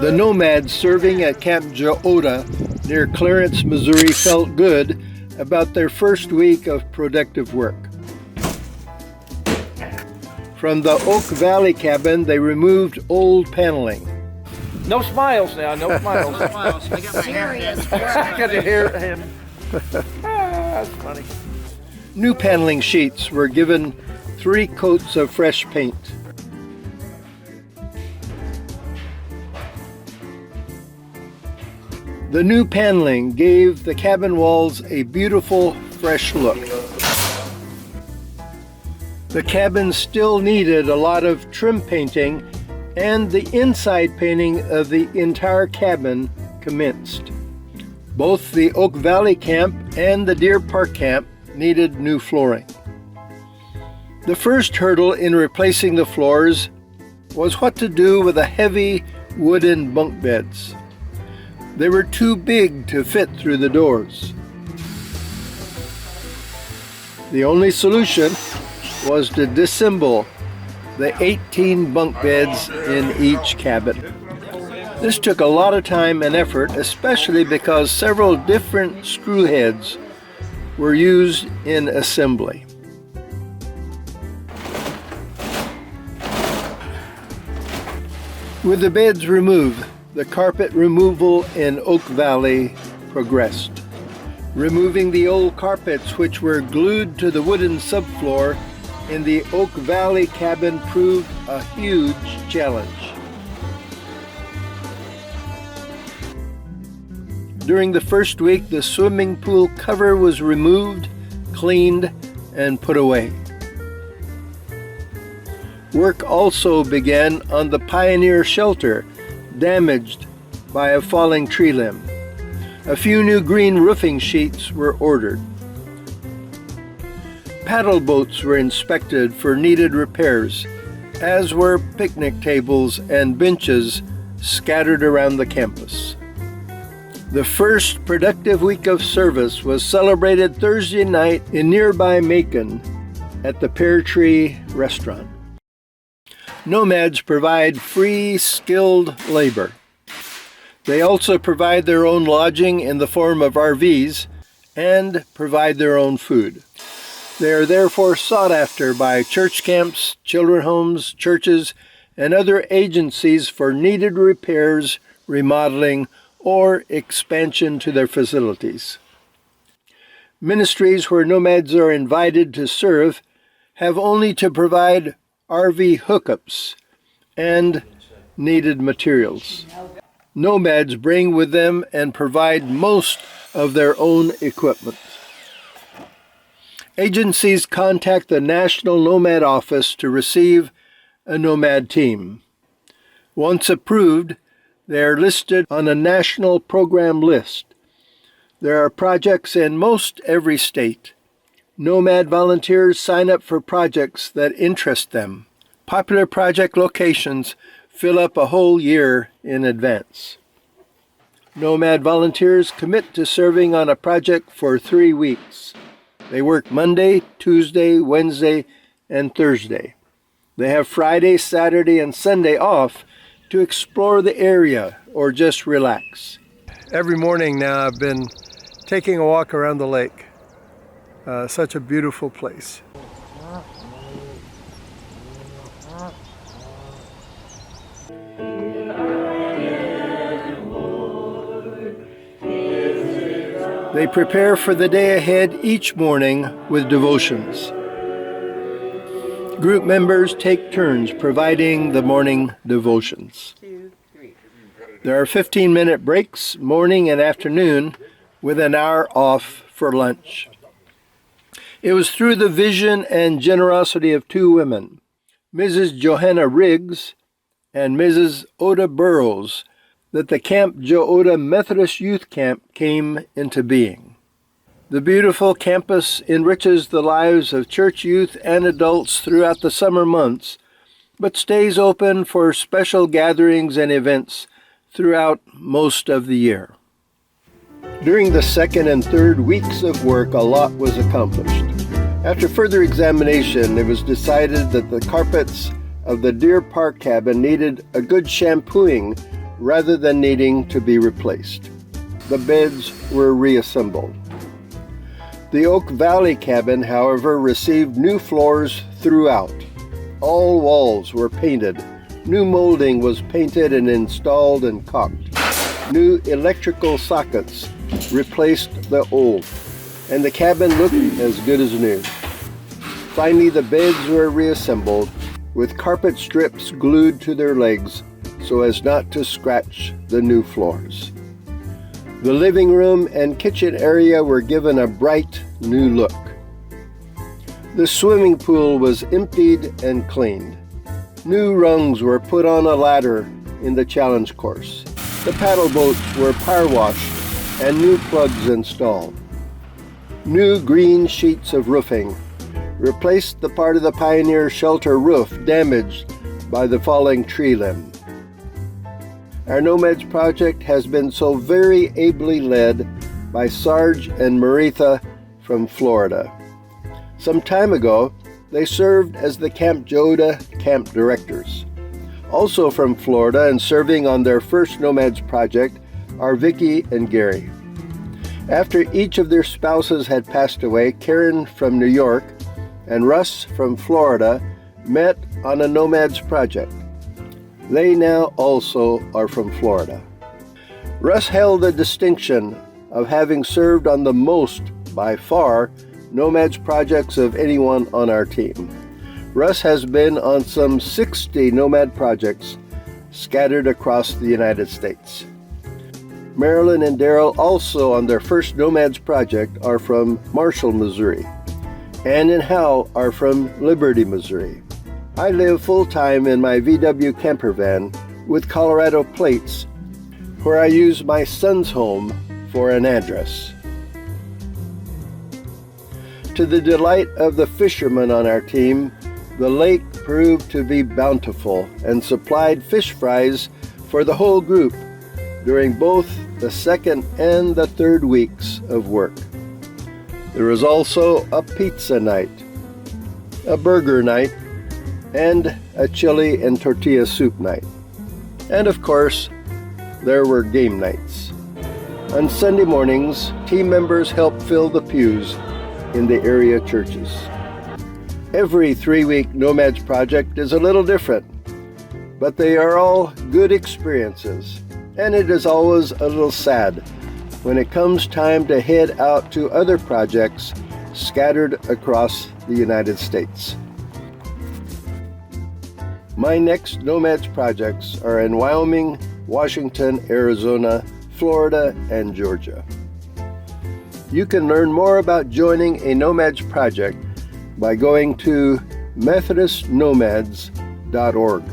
The Nomads serving at Camp Jo-Ota near Clarence, Missouri felt good about their first week of productive work. From the Oak Valley cabin, they removed old paneling. No smiles now, no smiles. No smiles. I got my hair. I got to hear him. That's funny. New paneling sheets were given 3 coats of fresh paint. The new paneling gave the cabin walls a beautiful, fresh look. The cabin still needed a lot of trim painting, and the inside painting of the entire cabin commenced. Both the Oak Valley camp and the Deer Park camp needed new flooring. The first hurdle in replacing the floors was what to do with the heavy wooden bunk beds. They were too big to fit through the doors. The only solution was to disassemble the 18 bunk beds in each cabin. This took a lot of time and effort, especially because several different screw heads were used in assembly. With the beds removed, the carpet removal in Oak Valley progressed. Removing the old carpets which were glued to the wooden subfloor in the Oak Valley cabin proved a huge challenge. During the first week, the swimming pool cover was removed, cleaned, and put away. Work also began on the Pioneer shelter, damaged by a falling tree limb. A few new green roofing sheets were ordered. Paddle boats were inspected for needed repairs, as were picnic tables and benches scattered around the campus. The first productive week of service was celebrated Thursday night in nearby Macon at the Pear Tree Restaurant. Nomads provide free, skilled labor. They also provide their own lodging in the form of RVs and provide their own food. They are therefore sought after by church camps, children's homes, churches, and other agencies for needed repairs, remodeling, or expansion to their facilities. Ministries where nomads are invited to serve have only to provide RV hookups and needed materials. Nomads bring with them and provide most of their own equipment. Agencies contact the National Nomad Office to receive a Nomad team. Once approved, they are listed on a national program list. There are projects in most every state. Nomad volunteers sign up for projects that interest them. Popular project locations fill up a whole year in advance. Nomad volunteers commit to serving on a project for 3 weeks. They work Monday, Tuesday, Wednesday, and Thursday. They have Friday, Saturday, and Sunday off to explore the area or just relax. Every morning now I've been taking a walk around the lake. Such a beautiful place. They prepare for the day ahead each morning with devotions. Group members take turns providing the morning devotions. There are 15-minute breaks, morning and afternoon, with an hour off for lunch. It was through the vision and generosity of 2 women, Mrs. Johanna Riggs and Mrs. Oda Burrows, that the Camp Jo-Ota Methodist Youth Camp came into being. The beautiful campus enriches the lives of church youth and adults throughout the summer months, but stays open for special gatherings and events throughout most of the year. During the second and third weeks of work, a lot was accomplished. After further examination, it was decided that the carpets of the Deer Park cabin needed a good shampooing rather than needing to be replaced. The beds were reassembled. The Oak Valley cabin, however, received new floors throughout. All walls were painted. New molding was painted and installed and caulked. New electrical sockets replaced the old, and the cabin looked as good as new. Finally, the beds were reassembled with carpet strips glued to their legs so as not to scratch the new floors. The living room and kitchen area were given a bright new look. The swimming pool was emptied and cleaned. New rungs were put on a ladder in the challenge course. The paddle boats were power washed and new plugs installed. New green sheets of roofing replaced the part of the Pioneer shelter roof damaged by the falling tree limb. Our Nomads project has been so very ably led by Sarge and Maritha from Florida. Some time ago, they served as the Camp Jo-Ota camp directors. Also from Florida and serving on their first Nomads project are Vicki and Gary. After each of their spouses had passed away, Karen from New York and Russ from Florida met on a Nomads project. They now also are from Florida. Russ held the distinction of having served on the most, by far, Nomads projects of anyone on our team. Russ has been on some 60 Nomad projects scattered across the United States. Marilyn and Daryl, also on their first Nomads project, are from Marshall, Missouri. Ann and Hal are from Liberty, Missouri. I live full-time in my VW camper van with Colorado plates, where I use my son's home for an address. To the delight of the fishermen on our team, the lake proved to be bountiful and supplied fish fries for the whole group during both the second and the third weeks of work. There was also a pizza night, a burger night, and a chili and tortilla soup night. And of course, there were game nights. On Sunday mornings, team members helped fill the pews in the area churches. Every 3-week Nomads project is a little different, but they are all good experiences, and it is always a little sad when it comes time to head out to other projects scattered across the United States. My next Nomads projects are in Wyoming, Washington, Arizona, Florida, and Georgia. You can learn more about joining a Nomads project by going to methodistnomads.org.